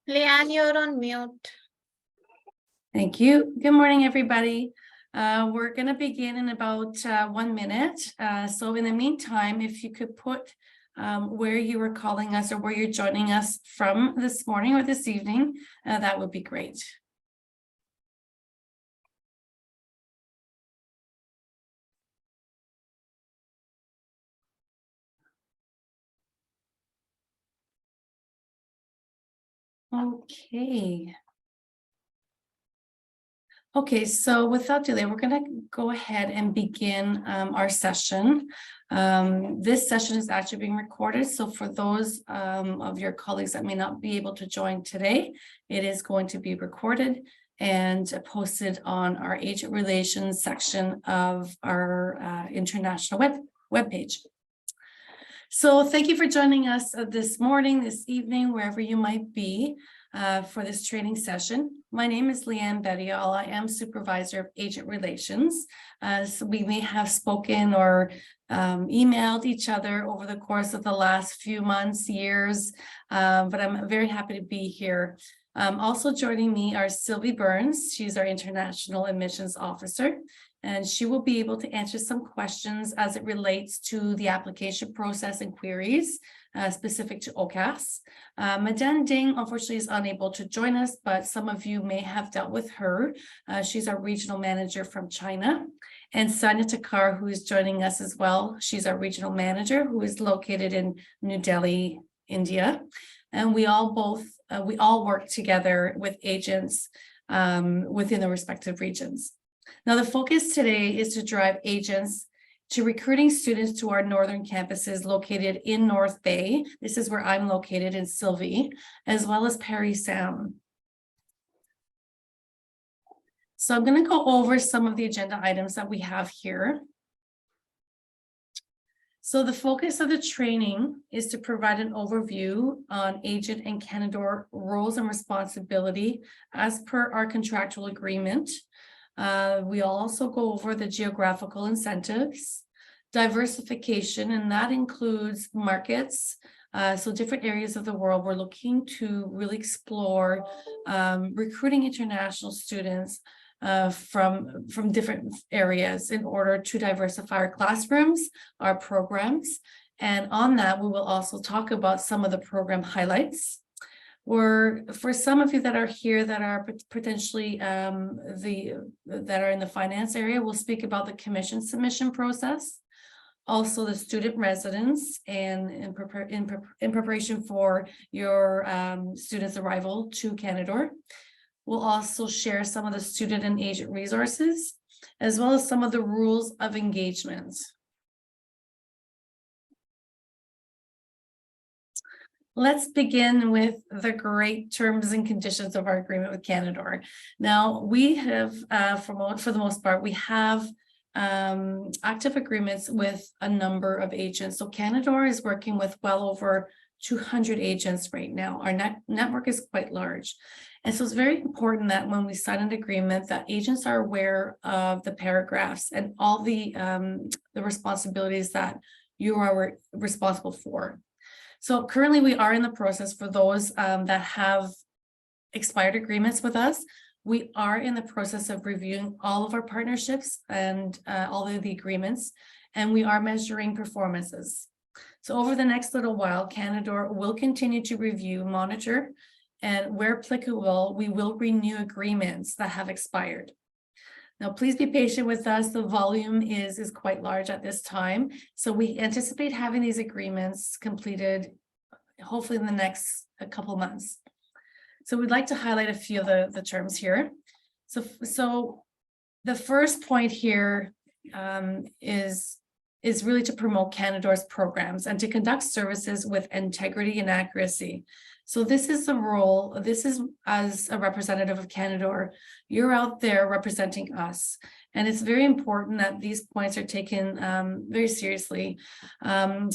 Leanne, you're on mute. Thank you. Good morning, everybody. We're going to begin in about 1 minute. So in the meantime, if you could put where you were calling us or where you're joining us from this morning or this evening, that would be great. Okay, so without delay, we're going to go ahead and begin our session. This session is actually being recorded, so for those of your colleagues that may not be able to join today, it is going to be recorded and posted on our agent relations section of our international webpage. So thank you for joining us this morning, this evening, wherever you might be for this training session. My name is Leanne Behavioural. I am Supervisor of Agent Relations. So we may have spoken or emailed each other over the course of the last few months, years, but I'm very happy to be here. Also joining me are Sylvie Burns. She's our International Admissions Officer, and she will be able to answer some questions as it relates to the application process and queries specific to OCAS. Madan Ding, unfortunately, is unable to join us, but some of you may have dealt with her. She's our regional manager from China. And Sanya Takar, who is joining us as well. She's our regional manager who is located in New Delhi, India. And we all work together with agents within the respective regions. Now, the focus today is to drive agents to recruiting students to our northern campuses located in North Bay. This is where I'm located in Sylvie, as well as Parry Sound. So I'm going to go over some of the agenda items that we have here. So the focus of the training is to provide an overview on agent and Canador roles and responsibility as per our contractual agreement. We'll also go over the geographical incentives, diversification, and that includes markets. So different areas of the world, we're looking to really explore recruiting international students from different areas in order to diversify our classrooms, our programs. And on that, we will also talk about some of the program highlights. Or for some of you that are here that are potentially that are in the finance area, we'll speak about the commission submission process, also the student residence, and in preparation for your students' arrival to Canador. We'll also share some of the student and agent resources, as well as some of the rules of engagement. Let's begin with the great terms and conditions of our agreement with Canador. Now, we have, for the most part, we have active agreements with a number of agents. So Canador is working with well over 200 agents right now. Our network is quite large. And so it's very important that when we sign an agreement that agents are aware of the paragraphs and all the responsibilities that you are responsible for. So currently we are in the process for those that have expired agreements with us. We are in the process of reviewing all of our partnerships and all of the agreements, and we are measuring performances. So over the next little while, Canador will continue to review, monitor, and where applicable, we will renew agreements that have expired. Now, please be patient with us. The volume is quite large at this time. So we anticipate having these agreements completed, hopefully in the next couple months. So we'd like to highlight a few of the terms here. So the first point here is really to promote Canador's programs and to conduct services with integrity and accuracy. So this is the role, this is as a representative of Canador, you're out there representing us. And it's very important that these points are taken very seriously. Your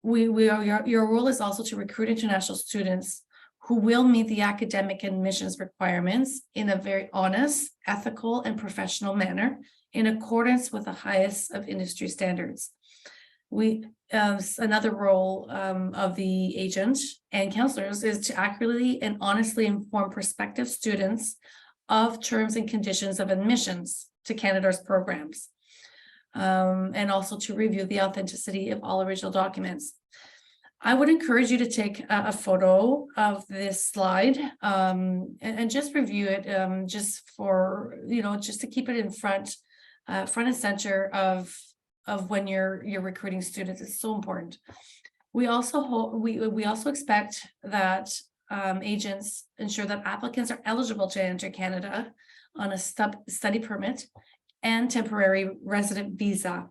role is also to recruit international students who will meet the academic admissions requirements in a very honest, ethical, and professional manner in accordance with the highest of industry standards. another role of the agent and counselors is to accurately and honestly inform prospective students of terms and conditions of admissions to Canada's programs, and also to review the authenticity of all original documents. I would encourage you to take a photo of this slide and just review it, just for, just to keep it in front and center of when you're recruiting students. It's so important. We also expect that agents ensure that applicants are eligible to enter Canada on a study permit and temporary resident visa.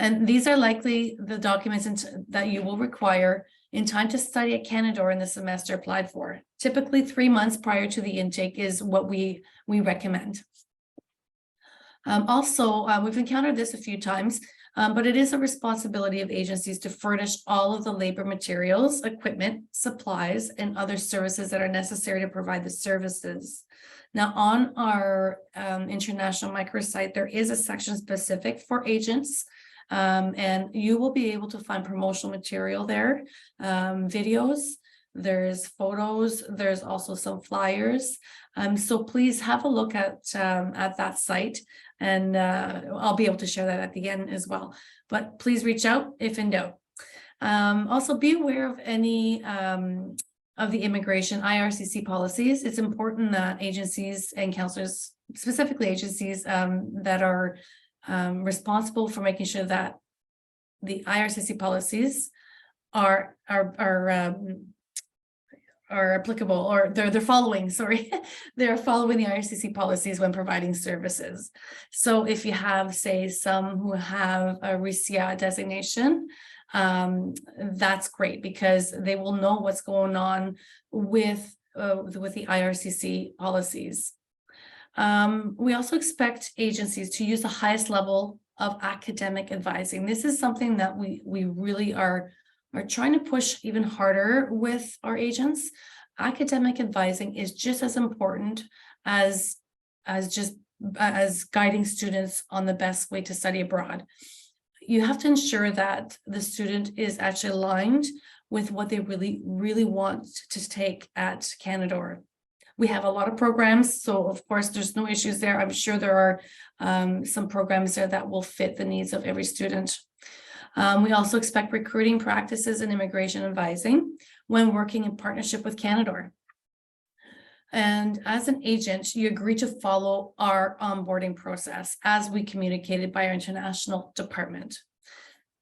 And these are likely the documents that you will require in time to study at Canada or in the semester applied for. Typically 3 months prior to the intake is what we recommend. We've encountered this a few times, but it is a responsibility of agencies to furnish all of the labor materials, equipment, supplies, and other services that are necessary to provide the services. Now, on our international microsite, there is a section specific for agents, and you will be able to find promotional material there, videos, there's photos, there's also some flyers. So please have a look at that site, and I'll be able to share that at the end as well. But please reach out if in doubt. Also be aware of any of the immigration IRCC policies. It's important that agencies and counselors, specifically agencies that are responsible for making sure that the IRCC policies are applicable, or they're following, they're following the IRCC policies when providing services. So if you have, say, some who have a RISIA designation, that's great, because they will know what's going on with the IRCC policies. We also expect agencies to use the highest level of academic advising. This is something that we really are trying to push even harder with our agents. Academic advising is just as important as guiding students on the best way to study abroad. You have to ensure that the student is actually aligned with what they really want to take at Canada. We have a lot of programs, so of course there's no issues there. I'm sure there are some programs there that will fit the needs of every student. We also expect recruiting practices and immigration advising when working in partnership with Canada. And as an agent, you agree to follow our onboarding process as we communicated by our international department.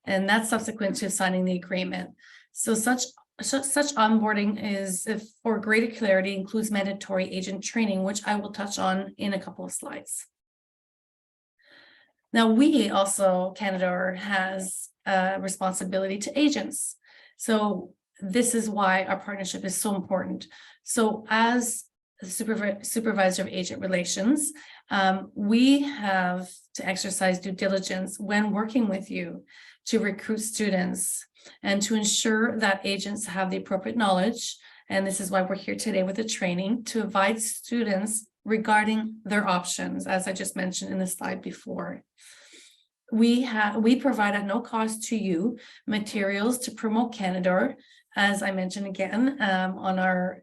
And that's subsequent to signing the agreement. So such onboarding is, for greater clarity, includes mandatory agent training, which I will touch on in a couple of slides. Now, we also, Canada has a responsibility to agents. So this is why our partnership is so important. So as the supervisor of agent relations, we have to exercise due diligence when working with you to recruit students and to ensure that agents have the appropriate knowledge. And this is why we're here today with the training to advise students regarding their options, as I just mentioned in the slide before. We provide at no cost to you materials to promote Canada, as I mentioned again, on our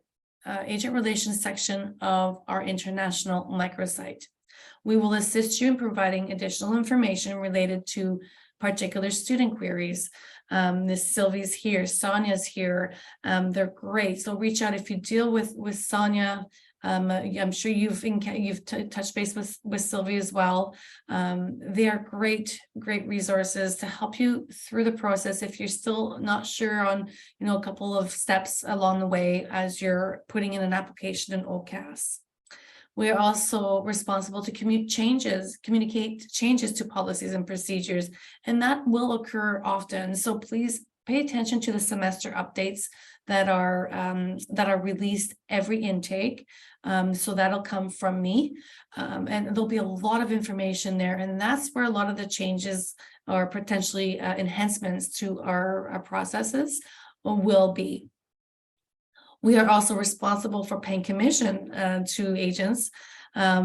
agent relations section of our international microsite. We will assist you in providing additional information related to particular student queries. This Sylvie's here, Sonia's here. They're great. So reach out if you deal with Sonia. I'm sure you've touched base with Sylvie as well. They are great resources to help you through the process if you're still not sure on, a couple of steps along the way as you're putting in an application in OCAS. We are also responsible to communicate changes to policies and procedures, and that will occur often. So please pay attention to the semester updates that are released every intake. So that'll come from me, and there'll be a lot of information there, and that's where a lot of the changes or potentially enhancements to our processes will be. We are also responsible for paying commission to agents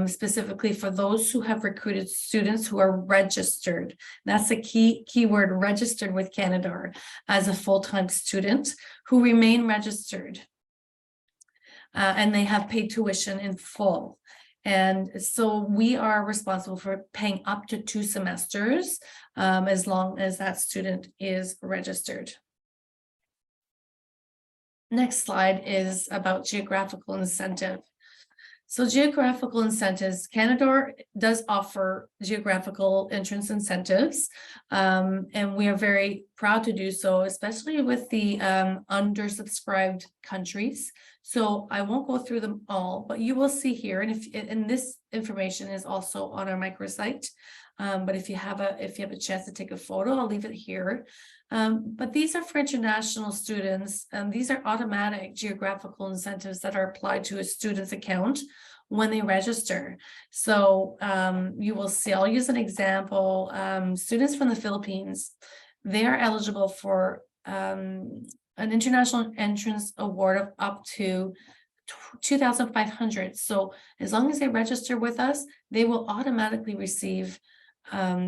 specifically for those who have recruited students who are registered. That's a key word, registered with Canada as a full-time student who remain registered. And they have paid tuition in full. And so we are responsible for paying up to 2 semesters as long as that student is registered. Next slide is about geographical incentive. So geographical incentives, Canada does offer geographical entrance incentives, and we are very proud to do so, especially with the undersubscribed countries. So I won't go through them all, but you will see here, and this information is also on our microsite. But if you have a chance to take a photo, I'll leave it here. But these are for international students, and these are automatic geographical incentives that are applied to a student's account when they register. So you will see, I'll use an example. Students from the Philippines, they are eligible for an international entrance award of up to 2,500. So as long as they register with us, they will automatically receive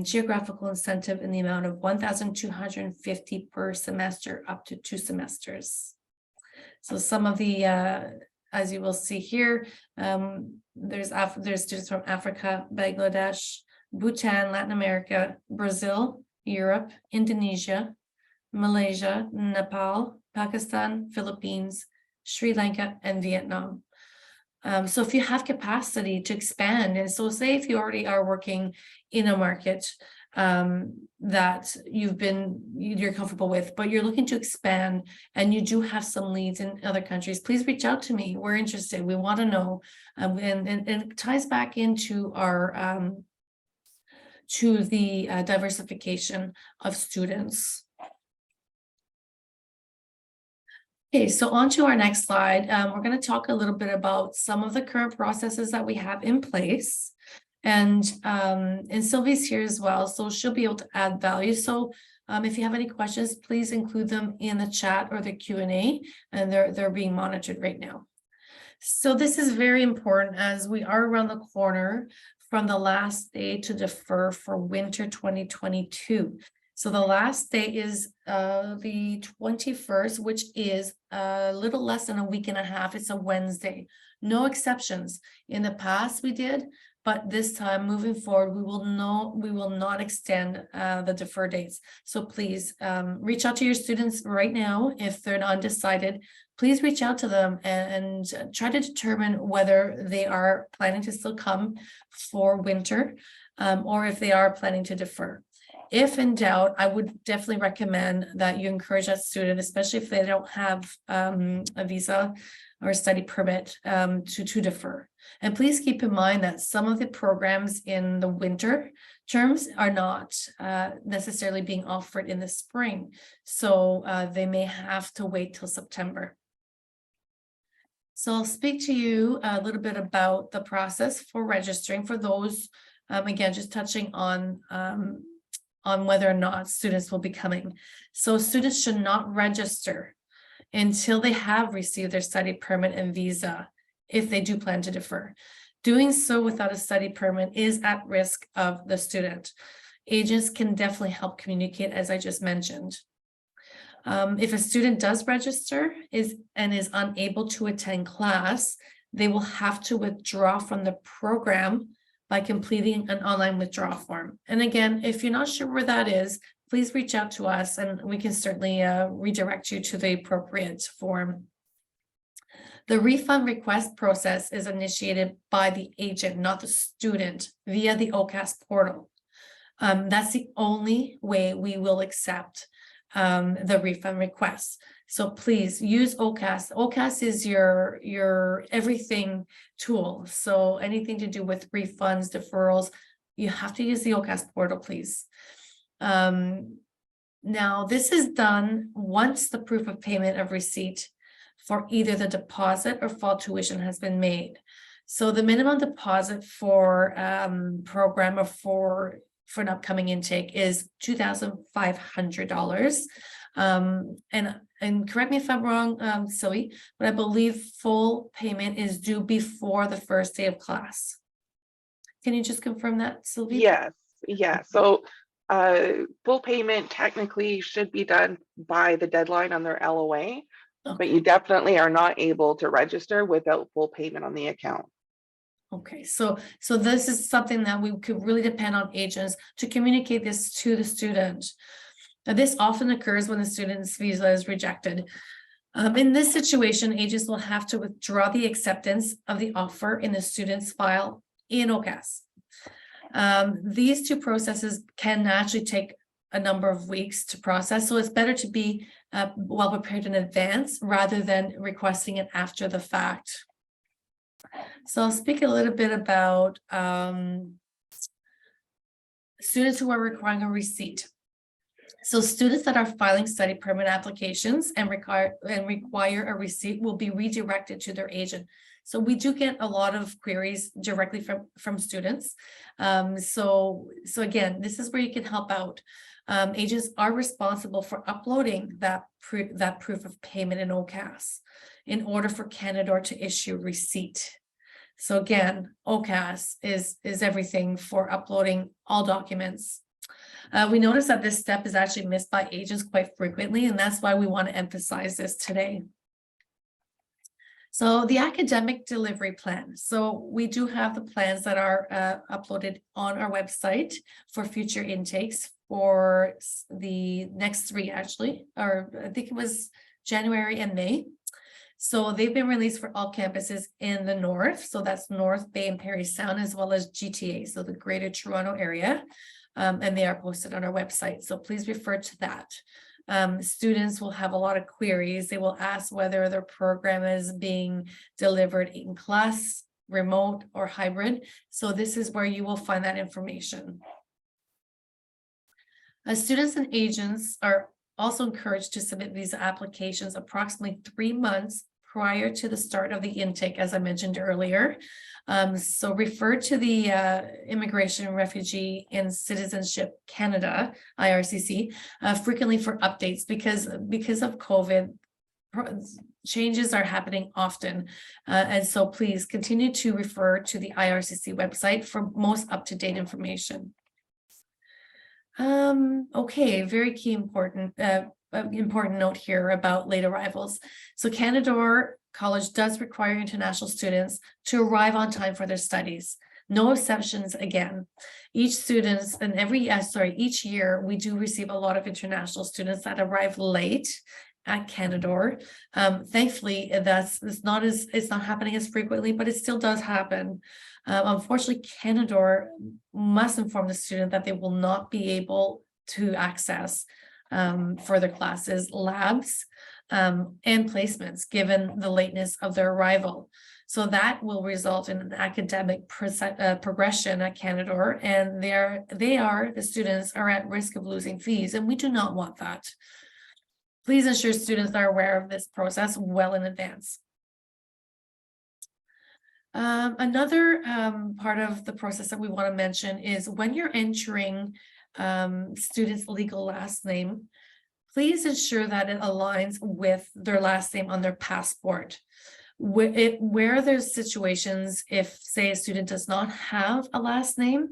geographical incentive in the amount of 1,250 per semester, up to 2 semesters. So some of the, as you will see here, there's students from Africa, Bangladesh, Bhutan, Latin America, Brazil, Europe, Indonesia, Malaysia, Nepal, Pakistan, Philippines, Sri Lanka, and Vietnam. So if you have capacity to expand, and so say if you already are working in a market that you're comfortable with, but you're looking to expand and you do have some leads in other countries, please reach out to me. We're interested. We want to know, and it ties back into our to the diversification of students. Okay, so on to our next slide. We're going to talk a little bit about some of the current processes that we have in place. And Sylvie's here as well, so she'll be able to add value. So if you have any questions, please include them in the chat or the Q&A, and they're being monitored right now. So this is very important as we are around the corner from the last day to defer for winter 2022. So the last day is the 21st, which is a little less than a week and a half. It's a Wednesday. No exceptions. In the past we did, but this time moving forward, we will not extend the defer dates. So please reach out to your students right now. If they're undecided, please reach out to them and try to determine whether they are planning to still come for winter or if they are planning to defer. If in doubt, I would definitely recommend that you encourage that student, especially if they don't have a visa or a study permit, to defer. And please keep in mind that some of the programs in the winter terms are not necessarily being offered in the spring. So they may have to wait till September. So I'll speak to you a little bit about the process for registering for those, again, just touching on whether or not students will be coming. So students should not register until they have received their study permit and visa, if they do plan to defer. Doing so without a study permit is at risk of the student. Agents can definitely help communicate, as I just mentioned. If a student does register and is unable to attend class, they will have to withdraw from the program by completing an online withdrawal form. And again, if you're not sure where that is, please reach out to us and we can certainly redirect you to the appropriate form. The refund request process is initiated by the agent, not the student, via the OCAS portal. That's the only way we will accept the refund request. So please use OCAS. OCAS is your everything tool. So anything to do with refunds, deferrals, you have to use the OCAS portal, please. Now, this is done once the proof of payment of receipt for either the deposit or fall tuition has been made. So the minimum deposit for program or for an upcoming intake is $2,500. And correct me if I'm wrong, Sylvie, but I believe full payment is due before the first day of class. Can you just confirm that, Sylvie? Yes, yeah. So full payment technically should be done by the deadline on their LOA, but you definitely are not able to register without full payment on the account. Okay, so this is something that we could really depend on agents to communicate this to the student. Now, this often occurs when the student's visa is rejected. In this situation, agents will have to withdraw the acceptance of the offer in the student's file in OCAS. These two processes can actually take a number of weeks to process, so it's better to be well prepared in advance rather than requesting it after the fact. So I'll speak a little bit about students who are requiring a receipt. So students that are filing study permit applications and require a receipt will be redirected to their agent. So we do get a lot of queries directly from students. So again, this is where you can help out. Agents are responsible for uploading that proof of payment in OCAS in order for Canador to issue receipt. So again, OCAS is everything for uploading all documents. We notice that this step is actually missed by agents quite frequently, and that's why we want to emphasize this today. So the academic delivery plan. So we do have the plans that are uploaded on our website for future intakes for the next 3 actually, or I think it was January and May. So they've been released for all campuses in the north. So that's North Bay and Parry Sound, as well as GTA, so the Greater Toronto area. And they are posted on our website. So please refer to that. Students will have a lot of queries. They will ask whether their program is being delivered in class, remote, or hybrid. So this is where you will find that information. Students and agents are also encouraged to submit visa applications approximately 3 months prior to the start of the intake, as I mentioned earlier. So refer to the Immigration, Refugee and Citizenship Canada, IRCC, frequently for updates because of COVID, changes are happening often. And so please continue to refer to the IRCC website for most up-to-date information. Okay, very key important note here about late arrivals. So Canador College does require international students to arrive on time for their studies. No exceptions again. Each year we do receive a lot of international students that arrive late at Canador. Thankfully, it's not happening as frequently, but it still does happen. Unfortunately, Canador must inform the student that they will not be able to access further classes, labs, and placements given the lateness of their arrival. So that will result in an academic progression at Canador, and the students are at risk of losing fees, and we do not want that. Please ensure students are aware of this process well in advance. Another part of the process that we want to mention is when you're entering students' legal last name, please ensure that it aligns with their last name on their passport. Where there's situations, if say a student does not have a last name,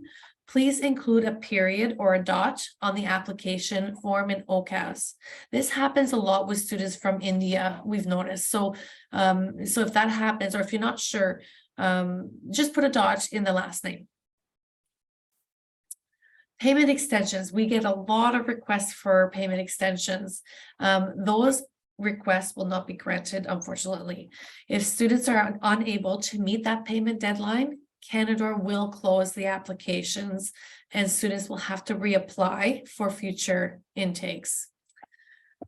please include a period or a dot on the application form in OCAS. This happens a lot with students from India, we've noticed. So if that happens, or if you're not sure, just put a dot in the last name. Payment extensions. We get a lot of requests for payment extensions. Those requests will not be granted, unfortunately. If students are unable to meet that payment deadline, Canador will close the applications and students will have to reapply for future intakes.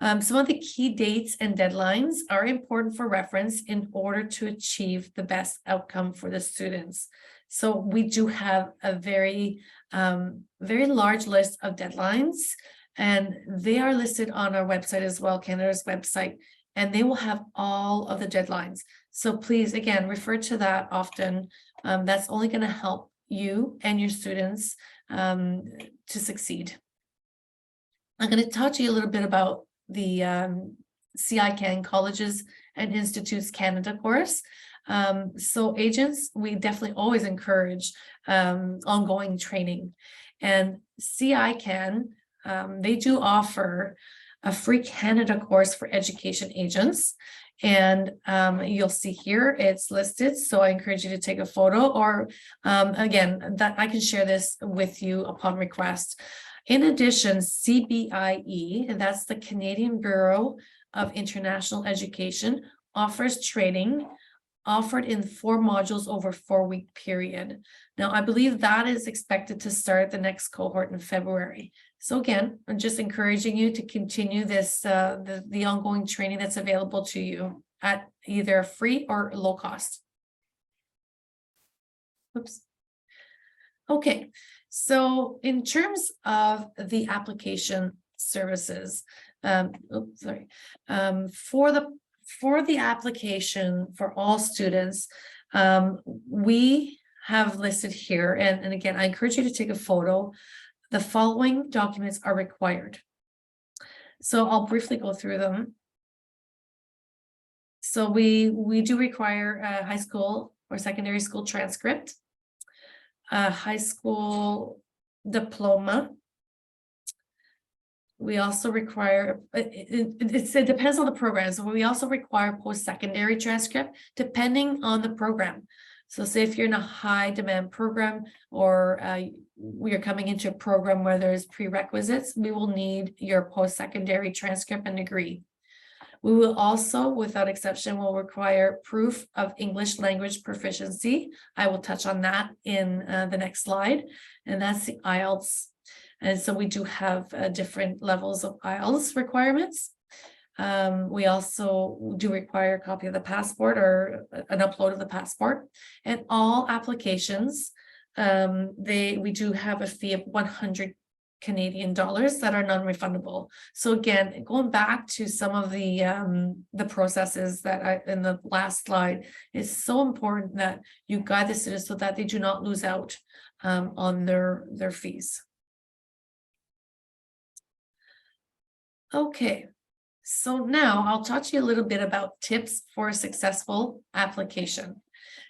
Some of the key dates and deadlines are important for reference in order to achieve the best outcome for the students. So we do have a very large list of deadlines, and they are listed on our website as well, Canada's website, and they will have all of the deadlines. So please, again, refer to that often. That's only going to help you and your students to succeed. I'm going to talk to you a little bit about the CICAN Colleges and Institutes Canada course. So agents, we definitely always encourage ongoing training. And CICAN, they do offer a free Canada course for education agents. And you'll see here it's listed. So I encourage you to take a photo, or again, that I can share this with you upon request. In addition, CBIE, that's the Canadian Bureau of International Education, offers training offered in 4 modules over a 4-week period. Now, I believe that is expected to start the next cohort in February. So again, I'm just encouraging you to continue this, the ongoing training that's available to you at either free or low cost. Oops. Okay, so in terms of the application services, for the application for all students, we have listed here, and again, I encourage you to take a photo. The following documents are required. So I'll briefly go through them. So we do require a high school or secondary school transcript, a high school diploma. We also require, it depends on the program. So we also require post-secondary transcript depending on the program. So say if you're in a high demand program, or we are coming into a program where there's prerequisites, we will need your post-secondary transcript and degree. We will also, without exception, will require proof of English language proficiency. I will touch on that in the next slide, and that's the IELTS. And so we do have different levels of IELTS requirements. We also do require a copy of the passport or an upload of the passport. And all applications, we do have a fee of 100 Canadian dollars that are non-refundable. So again, going back to some of the processes that in the last slide, it's so important that you guide the students so that they do not lose out on their fees. Okay, so now I'll talk to you a little bit about tips for a successful application.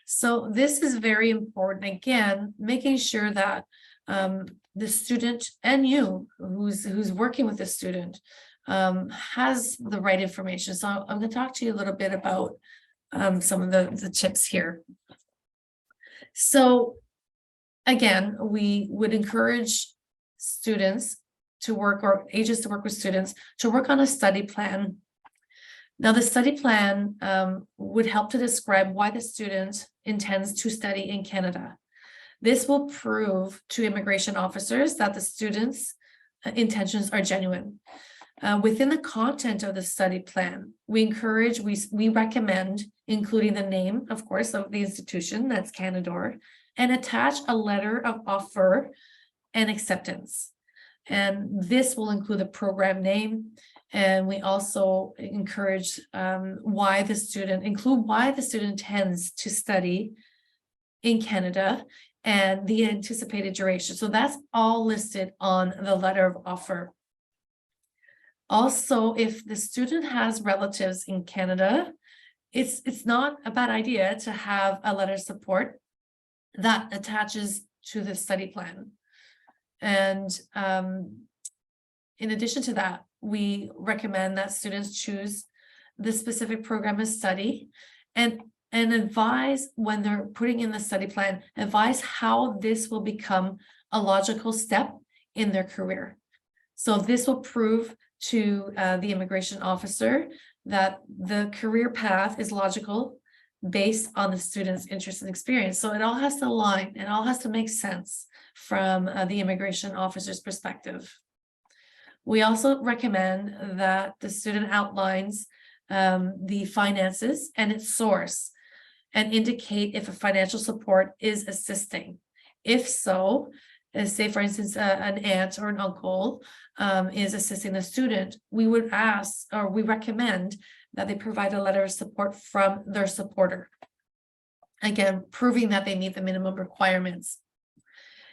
So this is very important. Again, making sure that the student and you who's working with the student has the right information. So I'm going to talk to you a little bit about some of the tips here. So again, we would encourage students to work, or agents to work with students, to work on a study plan. Now, the study plan would help to describe why the student intends to study in Canada. This will prove to immigration officers that the student's intentions are genuine. Within the content of the study plan, we recommend including the name, of course, of the institution, that's Canadore, and attach a letter of offer and acceptance. And this will include the program name. And we also encourage why the student intends to study in Canada and the anticipated duration. So that's all listed on the letter of offer. Also, if the student has relatives in Canada, it's not a bad idea to have a letter of support that attaches to the study plan. And in addition to that, we recommend that students choose the specific program of study and advise, when they're putting in the study plan, advise how this will become a logical step in their career. So this will prove to the immigration officer that the career path is logical based on the student's interest and experience. So it all has to align, it all has to make sense from the immigration officer's perspective. We also recommend that the student outlines the finances and its source and indicate if a financial support is assisting. If so, say for instance, an aunt or an uncle is assisting the student, we would ask, or we recommend that they provide a letter of support from their supporter. Again, proving that they meet the minimum requirements.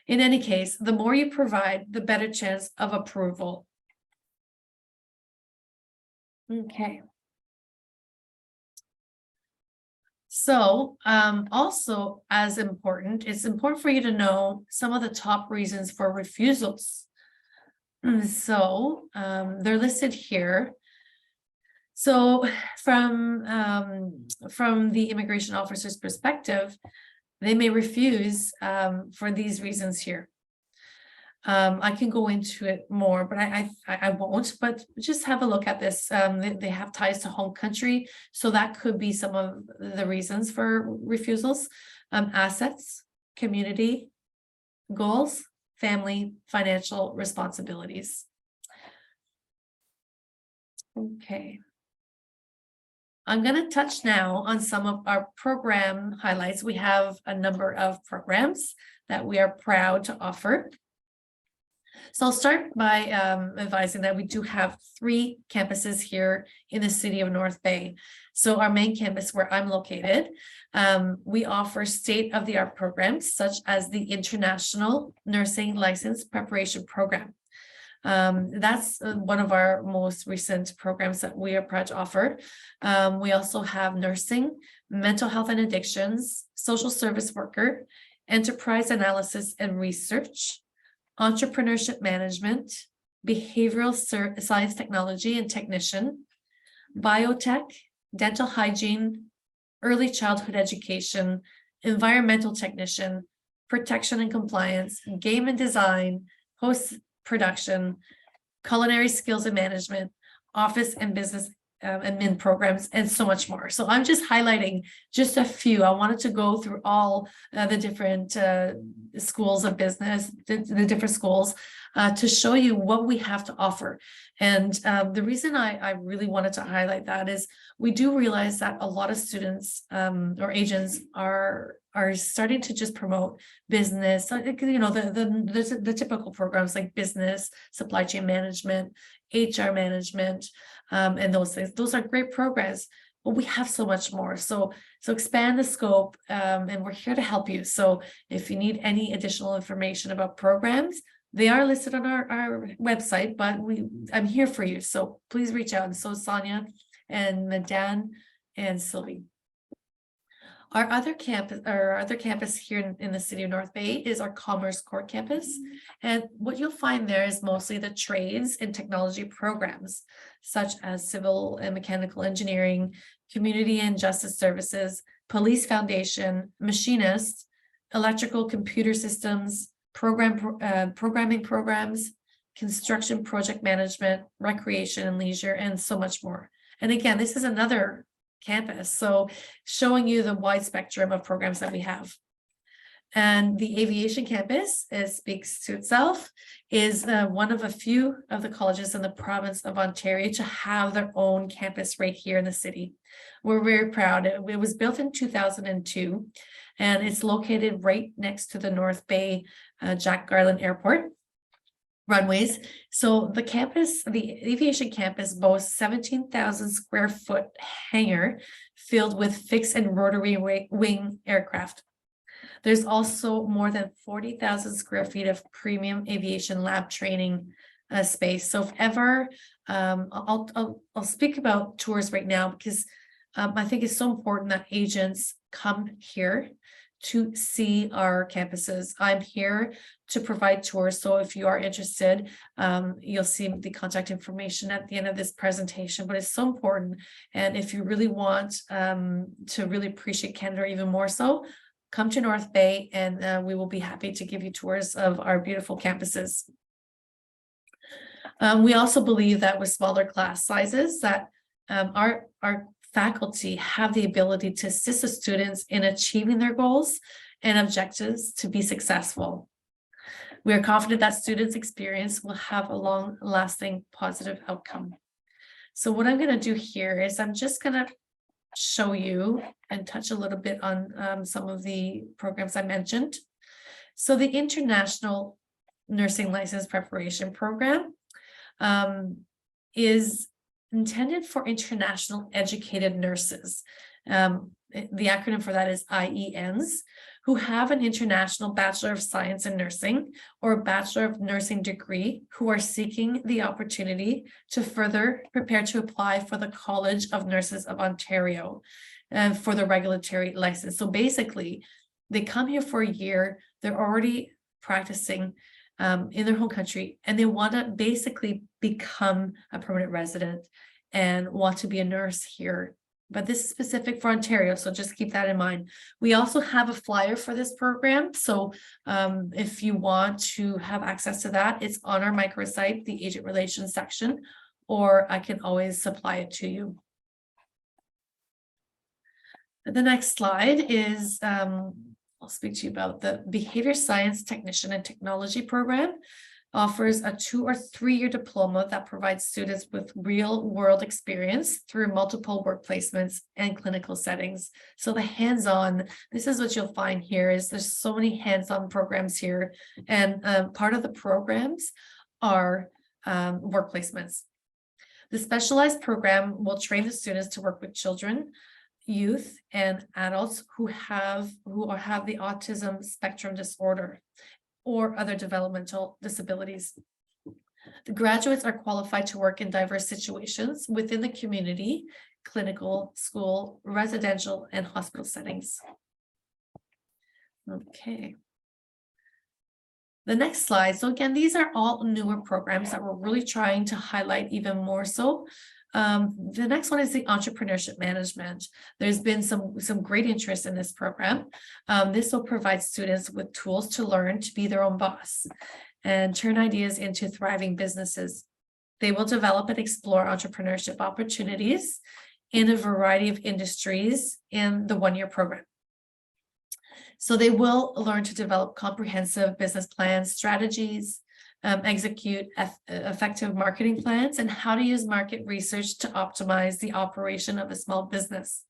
In any case, the more you provide, the better chance of approval. Okay. So also as important, it's important for you to know some of the top reasons for refusals. So they're listed here. So from the immigration officer's perspective, they may refuse for these reasons here. I can go into it more, but I won't, but just have a look at this. They have ties to home country, so that could be some of the reasons for refusals. Assets, community, goals, family, financial responsibilities. Okay. I'm going to touch now on some of our program highlights. We have a number of programs that we are proud to offer. So I'll start by advising that we do have 3 campuses here in the city of North Bay. So our main campus where I'm located, we offer state-of-the-art programs such as the International Nursing License Preparation Program. That's one of our most recent programs that we are proud to offer. We also have nursing, mental health and addictions, social service worker, enterprise analysis and research, entrepreneurship management, behavioral science technology and technician, biotech, dental hygiene, early childhood education, environmental technician, protection and compliance, game and design, post-production, culinary skills and management, office and business admin programs, and so much more. So I'm just highlighting just a few. I wanted to go through all the different schools of business, the different schools, to show you what we have to offer. And the reason I really wanted to highlight that is we do realize that a lot of students or agents are starting to just promote business, you know, the typical programs like business, supply chain management, HR management, and those things. Those are great programs, but we have so much more. So expand the scope, and we're here to help you. So if you need any additional information about programs, they are listed on our website, but I'm here for you. So please reach out. And so Sonia and Dan and Sylvie. Our other campus here in the city of North Bay is our Commerce Court campus. And what you'll find there is mostly the trades and technology programs, such as civil and mechanical engineering, community and justice services, police foundation, machinist, electrical computer systems, programming programs, construction project management, recreation and leisure, and so much more. And again, this is another campus, so showing you the wide spectrum of programs that we have. And the aviation campus, it speaks to itself, is one of a few of the colleges in the province of Ontario to have their own campus right here in the city. We're very proud. It was built in 2002, and it's located right next to the North Bay Jack Garland Airport runways. So the campus, the aviation campus, boasts 17,000 square foot hangar filled with fixed and rotary wing aircraft. There's also more than 40,000 square feet of premium aviation lab training space. So if ever, I'll speak about tours right now because I think it's so important that agents come here to see our campuses. I'm here to provide tours. So if you are interested, you'll see the contact information at the end of this presentation, but it's so important. And if you really want to really appreciate Canada even more so, come to North Bay and we will be happy to give you tours of our beautiful campuses. We also believe that with smaller class sizes that our faculty have the ability to assist the students in achieving their goals and objectives to be successful. We are confident that students' experience will have a long-lasting positive outcome. So what I'm going to do here is I'm just going to show you and touch a little bit on some of the programs I mentioned. So the International Nursing License Preparation Program is intended for international educated nurses. The acronym for that is IENs, who have an international Bachelor of Science in Nursing or Bachelor of Nursing degree, who are seeking the opportunity to further prepare to apply for the College of Nurses of Ontario. for the regulatory license. So basically, they come here for a year, they're already practicing in their home country, and they want to basically become a permanent resident and want to be a nurse here. But this is specific for Ontario, so just keep that in mind. We also have a flyer for this program, so if you want to have access to that, it's on our microsite, the agent relations section, or I can always supply it to you. The next slide is, I'll speak to you about the Behavior Science Technician and Technology Program. Offers a 2 or 3 year diploma that provides students with real world experience through multiple work placements and clinical settings. So the hands-on, this is what you'll find here, is there's so many hands-on programs here, and part of the programs are work placements. The specialized program will train the students to work with children, youth, and adults who have the autism spectrum disorder or other developmental disabilities. The graduates are qualified to work in diverse situations within the community, clinical, school, residential, and hospital settings. Okay. The next slide. So again, these are all newer programs that we're really trying to highlight even more so. The next one is the Entrepreneurship Management. There's been some great interest in this program. This will provide students with tools to learn to be their own boss and turn ideas into thriving businesses. They will develop and explore entrepreneurship opportunities in a variety of industries in the one-year program. So they will learn to develop comprehensive business plans, strategies, execute effective marketing plans, and how to use market research to optimize the operation of a small business.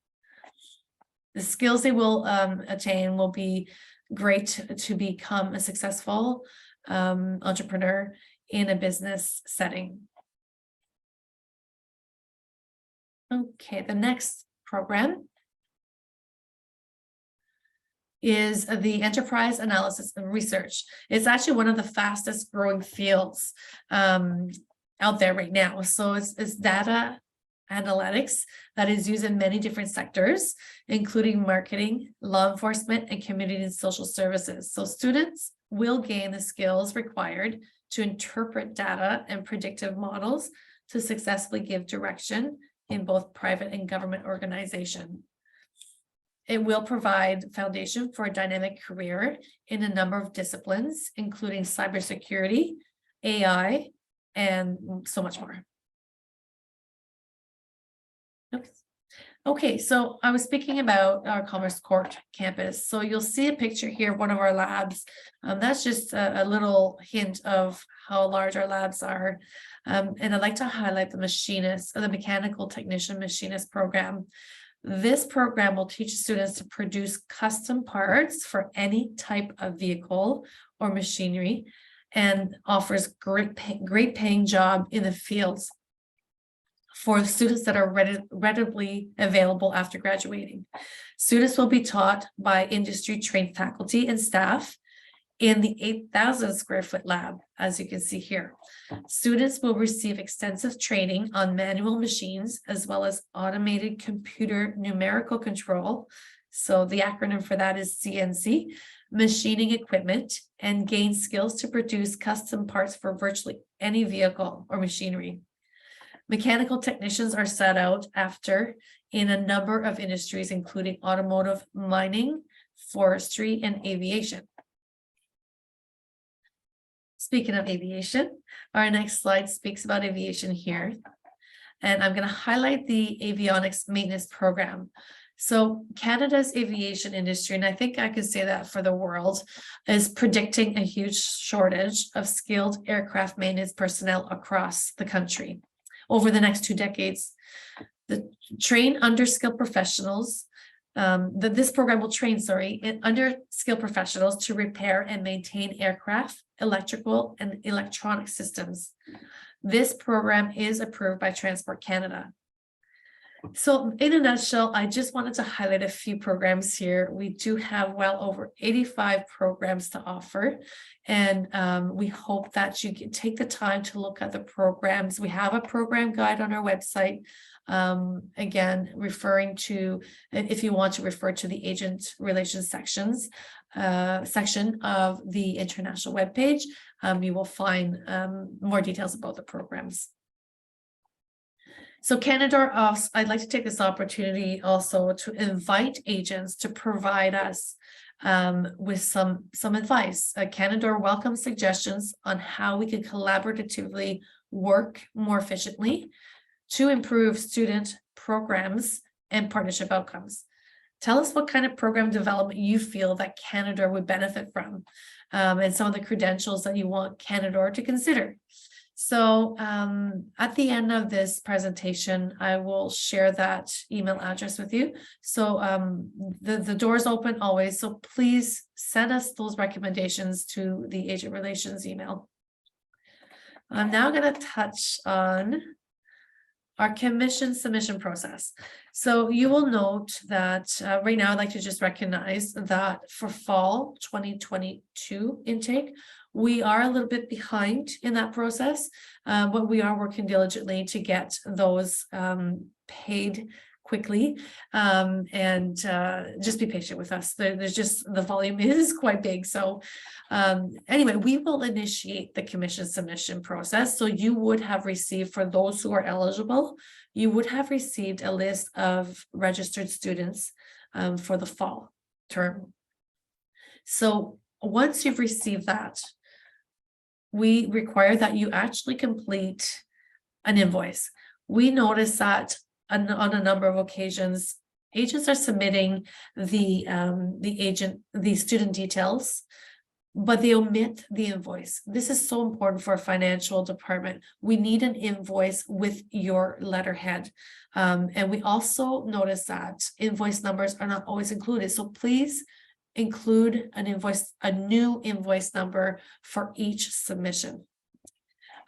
The skills they will attain will be great to become a successful entrepreneur in a business setting. Okay, the next program is the enterprise analysis and research. It's actually one of the fastest growing fields out there right now. So it's data analytics that is used in many different sectors, including marketing, law enforcement, and community and social services. So students will gain the skills required to interpret data and predictive models to successfully give direction in both private and government organization. It will provide foundation for a dynamic career in a number of disciplines, including cybersecurity, AI, and so much more. Okay, so I was speaking about our Commerce Court campus. So you'll see a picture here, one of our labs. That's just a little hint of how large our labs are. And I'd like to highlight the Machinist, or the Mechanical Technician Machinist program. This program will teach students to produce custom parts for any type of vehicle or machinery, and offers great paying job in the fields for students that are readily available after graduating. Students will be taught by industry trained faculty and staff in the 8,000 square foot lab, as you can see here. Students will receive extensive training on manual machines, as well as automated computer numerical control. So the acronym for that is CNC, machining equipment, and gain skills to produce custom parts for virtually any vehicle or machinery. Mechanical technicians are set out after in a number of industries, including automotive, mining, forestry, and aviation. Speaking of aviation, our next slide speaks about aviation here. And I'm going to highlight the Avionics maintenance program. So Canada's aviation industry, and I think I could say that for the world, is predicting a huge shortage of skilled aircraft maintenance personnel across the country over the next 2 decades. The train underskilled professionals, this program will train, underskilled professionals to repair and maintain aircraft, electrical, and electronic systems. This program is approved by Transport Canada. So in a nutshell, I just wanted to highlight a few programs here. We do have well over 85 programs to offer, and we hope that you can take the time to look at the programs. We have a program guide on our website. Again, referring to, if you want to refer to the agent relations section of the international webpage, you will find more details about the programs. So Canada, I'd like to take this opportunity also to invite agents to provide us with some advice. Canada welcomes suggestions on how we can collaboratively work more efficiently to improve student programs and partnership outcomes. Tell us what kind of program development you feel that Canada would benefit from, and some of the credentials that you want Canada to consider. So at the end of this presentation, I will share that email address with you. So the door is open always. So please send us those recommendations to the agent relations email. I'm now going to touch on our commission submission process. So you will note that right now I'd like to just recognize that for fall 2022 intake, we are a little bit behind in that process, but we are working diligently to get those paid quickly, and just be patient with us. There's just, the volume is quite big. So anyway, we will initiate the commission submission process. So you would have received, for those who are eligible, you would have received a list of registered students for the fall term. So once you've received that, we require that you actually complete an invoice. We notice that on a number of occasions, agents are submitting the student details, but they omit the invoice. This is so important for a financial department. We need an invoice with your letterhead. And we also notice that invoice numbers are not always included. So please include an invoice, a new invoice number for each submission.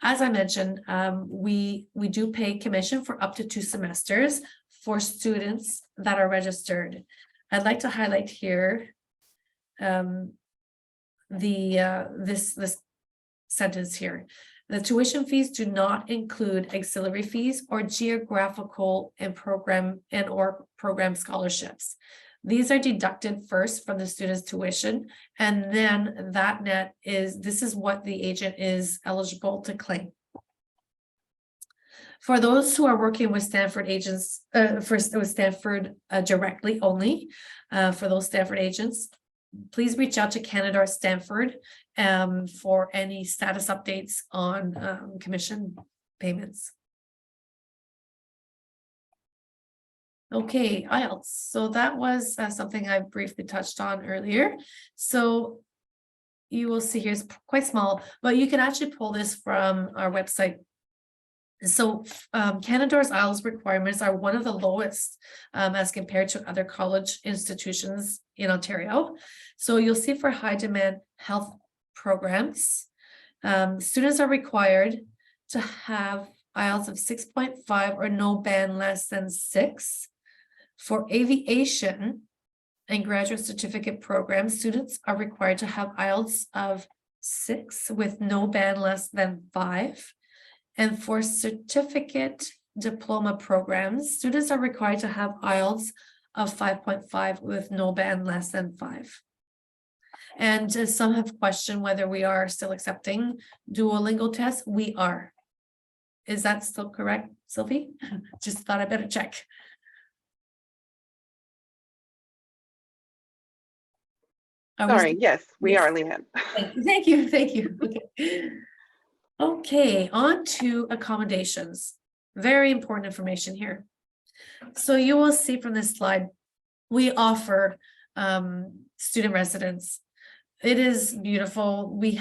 As I mentioned, we do pay commission for up to 2 semesters for students that are registered. I'd like to highlight here this sentence here. The tuition fees do not include auxiliary fees or geographical and or program scholarships. These are deducted first from the student's tuition, and then that net this is what the agent is eligible to claim. For those who are working with Stanford agents, with Stanford directly only, for those Stanford agents, please reach out to Canada or Stanford for any status updates on commission payments. Okay, IELTS. So that was something I briefly touched on earlier. So you will see here, it's quite small, but you can actually pull this from our website. So Canada's IELTS requirements are one of the lowest as compared to other college institutions in Ontario. So you'll see for high demand health programs, students are required to have IELTS of 6.5 or no band less than 6. For aviation and graduate certificate programs, students are required to have IELTS of 6 with no band less than 5. And for certificate diploma programs, students are required to have IELTS of 5.5 with no band less than 5. And some have questioned whether we are still accepting Duolingo tests. We are. Is that still correct, Sylvie? Just thought I better check. Sorry, yes, we Yes. are, Leanne. Thank you. Okay. Okay, on to accommodations. Very important information here. So you will see from this slide, we offer student residence. It is beautiful. We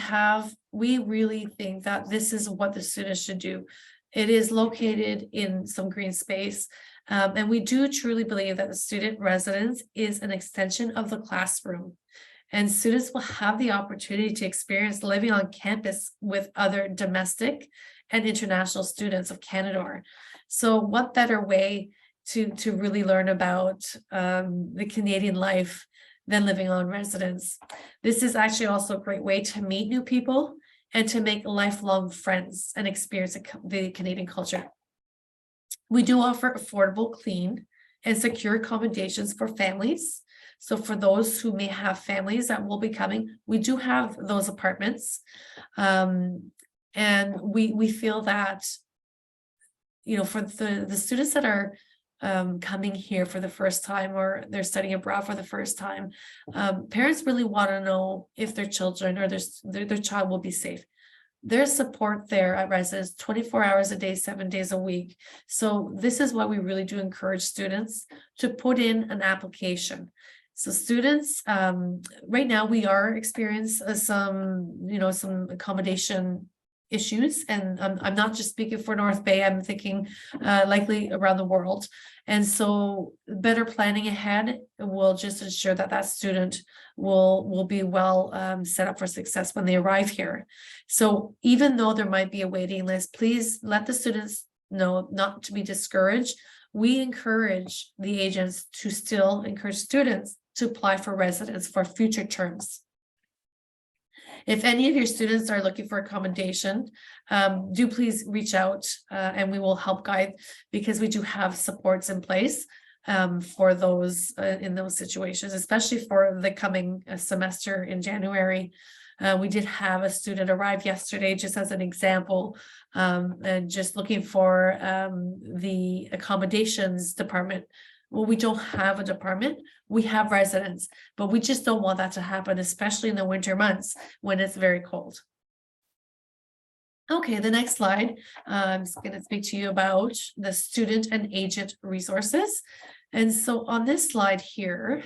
really think that this is what the students should do. It is located in some green space. And we do truly believe that the student residence is an extension of the classroom. And students will have the opportunity to experience living on campus with other domestic and international students of Canada. So what better way to really learn about the Canadian life than living on residence? This is actually also a great way to meet new people and to make lifelong friends and experience the Canadian culture. We do offer affordable, clean, and secure accommodations for families. So for those who may have families that will be coming, we do have those apartments. And we feel that, you know, for the students that are coming here for the first time, or they're studying abroad for the first time, parents really want to know if their children or their child will be safe. There's support there at residence 24 hours a day, 7 days a week. So this is why we really do encourage students to put in an application. So students, right now we are experiencing some accommodation issues, and I'm not just speaking for North Bay, I'm thinking likely around the world. And so better planning ahead will just ensure that that student will be well set up for success when they arrive here. So even though there might be a waiting list, please let the students know not to be discouraged. We encourage the agents to still encourage students to apply for residence for future terms. If any of your students are looking for accommodation, do please reach out and we will help guide, because we do have supports in place for those in those situations, especially for the coming semester in January. We did have a student arrive yesterday, just as an example, and just looking for the accommodations department. Well, we don't have a department, we have residents, but we just don't want that to happen, especially in the winter months when it's very cold. Okay, the next slide, I'm just going to speak to you about the student and agent resources. And so on this slide here,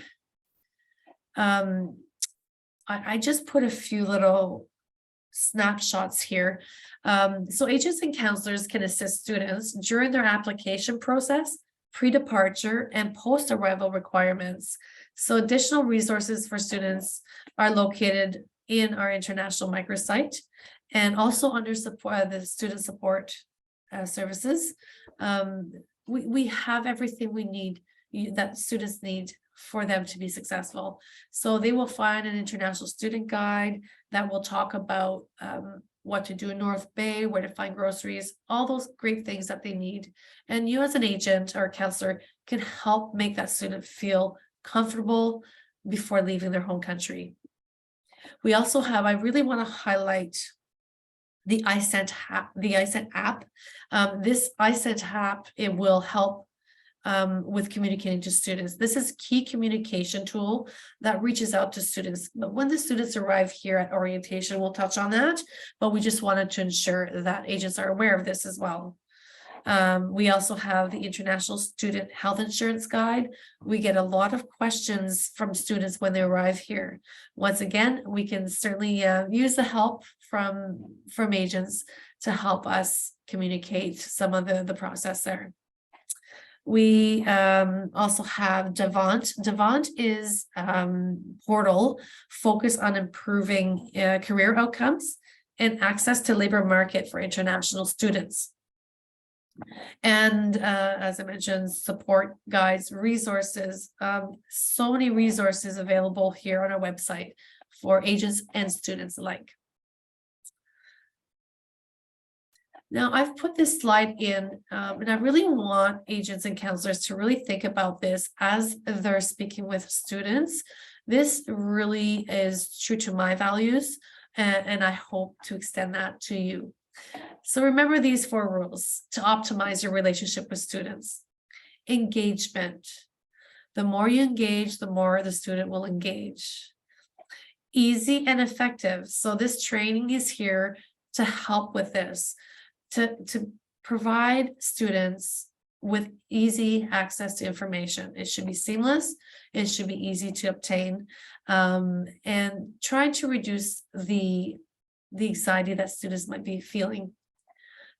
I just put a few little snapshots here. So agents and counselors can assist students during their application process, pre-departure, and post-arrival requirements. So additional resources for students are located in our international microsite, and also under support the student support services. We have everything we need that students need for them to be successful. So they will find an international student guide that will talk about what to do in North Bay, where to find groceries, all those great things that they need. And you as an agent or counselor can help make that student feel comfortable before leaving their home country. We also have, I really want to highlight the iSent app. This iSent app, it will help with communicating to students. This is key communication tool that reaches out to students. But when the students arrive here at orientation, we'll touch on that, but we just wanted to ensure that agents are aware of this as well. We also have the International Student Health Insurance Guide. We get a lot of questions from students when they arrive here. Once again, we can certainly use the help from agents to help us communicate some of the process there. We also have Devant. Devant is portal focused on improving career outcomes and access to labor market for international students. And as I mentioned, support guides, resources, so many resources available here on our website for agents and students alike. Now, I've put this slide in, and I really want agents and counselors to really think about this as they're speaking with students. This really is true to my values, and I hope to extend that to you. So remember these 4 rules to optimize your relationship with students. Engagement. The more you engage, the more the student will engage. Easy and effective. So this training is here to help with this. To provide students with easy access to information. It should be seamless, it should be easy to obtain, and try to reduce the anxiety that students might be feeling.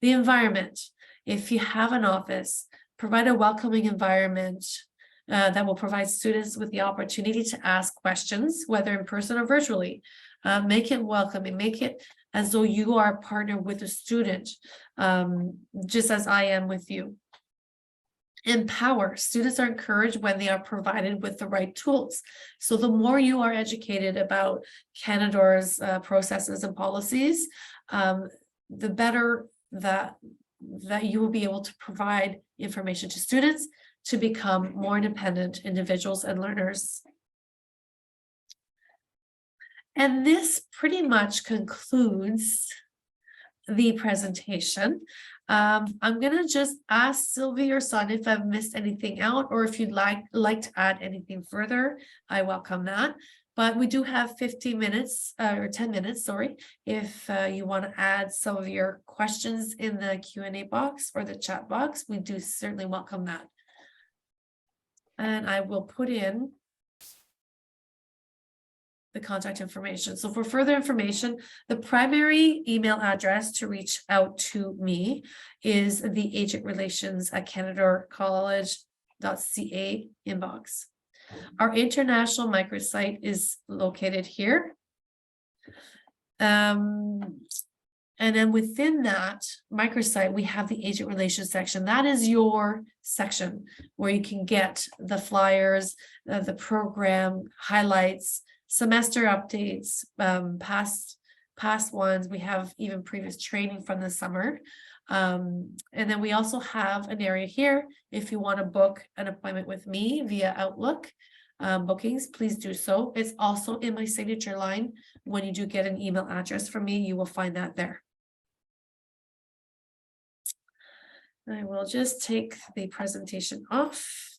The environment. If you have an office, provide a welcoming environment that will provide students with the opportunity to ask questions, whether in person or virtually. Make it welcoming, make it as though you are a partner with a student, just as I am with you. Empower. Students are encouraged when they are provided with the right tools. So the more you are educated about Canada's processes and policies, the better that that you will be able to provide information to students to become more independent individuals and learners. And this pretty much concludes the presentation. I'm gonna just ask Sylvie or Son if I've missed anything out, or if you'd like to add anything further, I welcome that. But we do have 15 minutes or 10 minutes, sorry, if you want to add some of your questions in the Q&A box or the chat box, we do certainly welcome that. And I will put in the contact information. So for further information, the primary email address to reach out to me is the agent relations at canadacollege.ca inbox. Our international microsite is located here. And then within that microsite, we have the agent relations section. That is your section where you can get the flyers, the program highlights, semester updates, past ones. We have even previous training from the summer. And then we also have an area here. If you want to book an appointment with me via Outlook bookings, please do so. It's also in my signature line. When you do get an email address from me, you will find that there. I will just take the presentation off.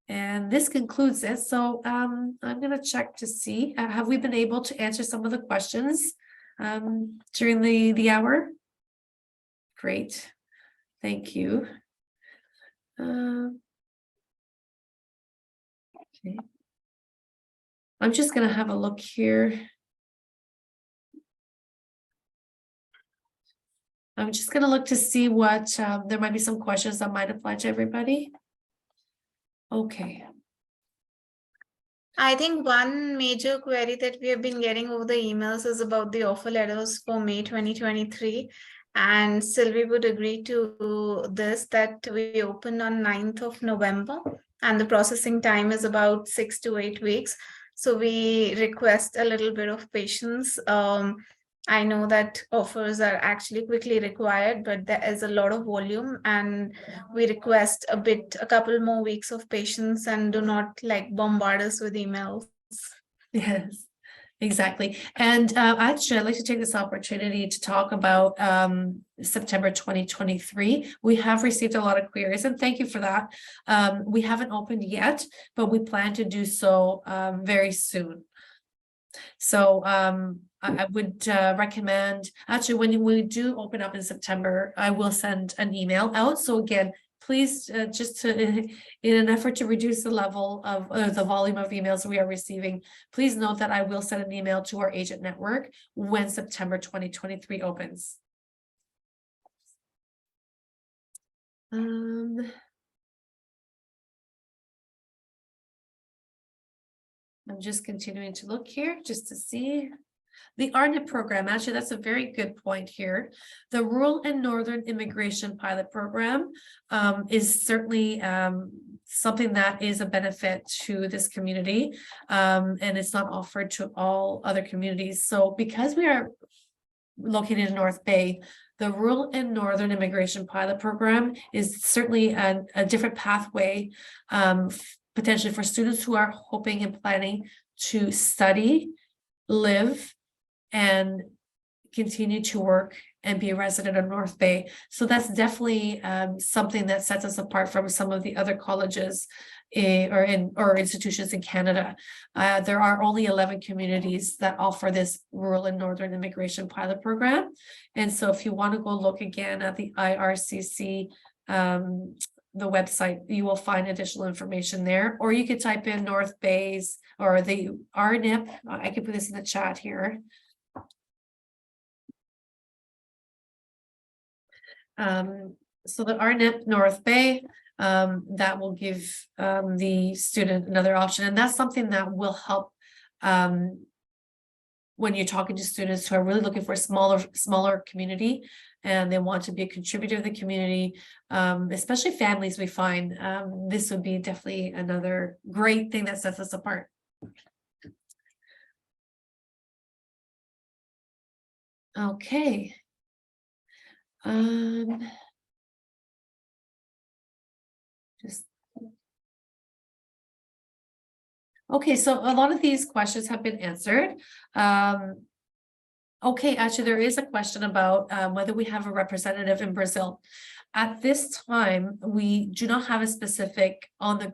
And this concludes it. So I'm going to check to see, have we been able to answer some of the questions during the hour? Great. Thank you. Okay. I'm just going to have a look here. I'm just going to look to see what, there might be some questions that might apply to everybody. Okay. I think one major query that we have been getting over the emails is about the offer letters for May 2023. And Sylvie would agree to this, that we open on 9th of November and the processing time is about 6 to 8 weeks. So we request a little bit of patience. I know that offers are actually quickly required, but there is a lot of volume and we request a couple more weeks of patience and do not like bombard us with emails. Yes, exactly. And actually, I'd like to take this opportunity to talk about September 2023. We have received a lot of queries and thank you for that. We haven't opened yet, but we plan to do so very soon. So I would recommend, actually, when we do open up in September, I will send an email out. So again, please, in an effort to reduce the level of the volume of emails we are receiving, please note that I will send an email to our agent network when September 2023 opens. I'm just continuing to look here just to see. The RNIP program, actually, that's a very good point here. The Rural and Northern Immigration Pilot Program is certainly something that is a benefit to this community, and it's not offered to all other communities. So because we are located in North Bay, the Rural and Northern Immigration Pilot Program is certainly a different pathway potentially for students who are hoping and planning to study, live, and continue to work and be a resident of North Bay. So that's definitely something that sets us apart from some of the other colleges or institutions in Canada. There are only 11 communities that offer this Rural and Northern Immigration Pilot Program. And so if you want to go look again at the IRCC the website, you will find additional information there, or you could type in North Bay's or the RNIP. I can put this in the chat here. So the RNIP North Bay, that will give the student another option, and that's something that will help when you're talking to students who are really looking for a smaller community and they want to be a contributor to the community, especially families. We find this would be definitely another great thing that sets us apart. Okay. Just. Okay, so a lot of these questions have been answered. Okay, actually, there is a question about whether we have a representative in Brazil. At this time, we do not have a specific boots on the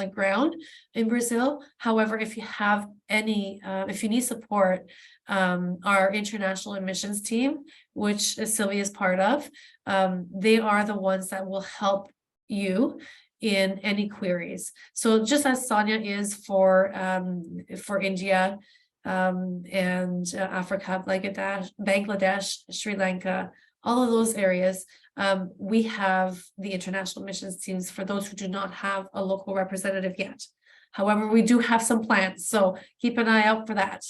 ground in Brazil. However, if you have any, if you need support, our international admissions team, which Sylvia is part of, they are the ones that will help you in any queries. So just as Sonia is for India, and Africa, Bangladesh, Sri Lanka, all of those areas, we have the international missions teams for those who do not have a local representative yet. However, we do have some plans, so keep an eye out for that.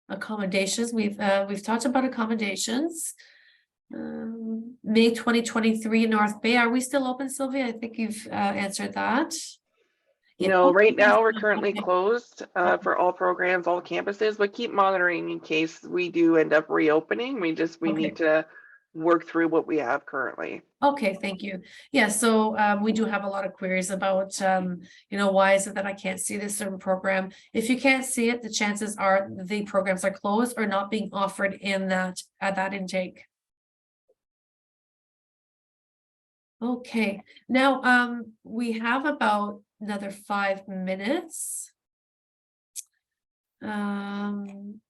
Accommodations, we've talked about accommodations. May 2023 North Bay, are we still open, Sylvia? I think you've answered that. No, right now we're currently closed for all programs, all campuses, but keep monitoring in case we do end up reopening. We need to work through what we have currently. Okay, thank you. Yeah, so we do have a lot of queries about, why is it that I can't see this certain program? If you can't see it, the chances are the programs are closed or not being offered at that intake. Okay, now we have about another 5 minutes. I'm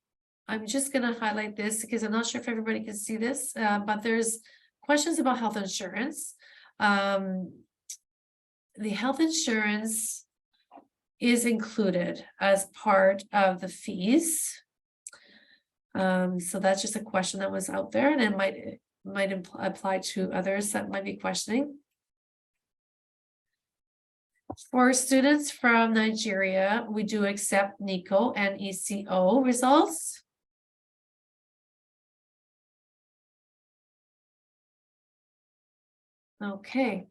just going to highlight this because I'm not sure if everybody can see this, but there's questions about health insurance. The health insurance is included as part of the fees. So that's just a question that was out there, and it might apply to others that might be questioning. For students from Nigeria, we do accept NICO and ECO results. Okay.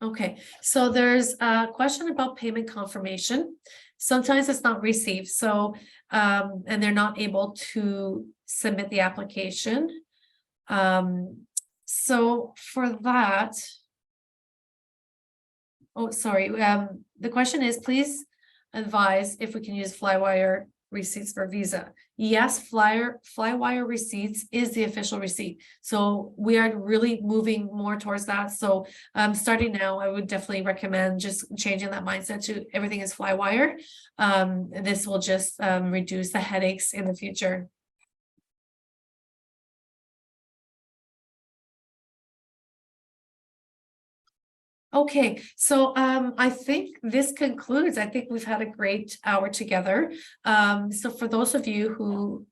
Okay, so there's a question about payment confirmation. Sometimes it's not received, so and they're not able to submit the application. So for that, the question is, please advise if we can use Flywire receipts for visa. Yes, Flywire receipts is the official receipt. So we are really moving more towards that. So starting now, I would definitely recommend just changing that mindset to everything is Flywire. This will just reduce the headaches in the future. Okay, so I think this concludes. I think we've had a great hour together. So for those of you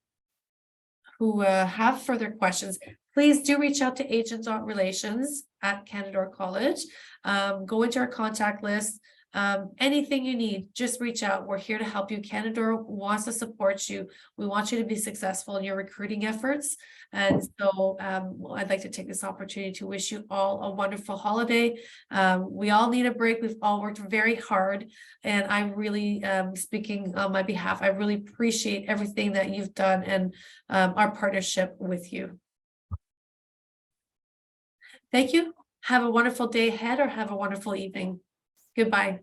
who have further questions, please do reach out to agent.relations@Canadore College. Go into our contact list. Anything you need, just reach out. We're here to help you. Canadore wants to support you. We want you to be successful in your recruiting efforts. And so I'd like to take this opportunity to wish you all a wonderful holiday. We all need a break. We've all worked very hard. And I really, speaking on my behalf, I really appreciate everything that you've done and our partnership with you. Thank you. Have a wonderful day ahead or have a wonderful evening. Goodbye.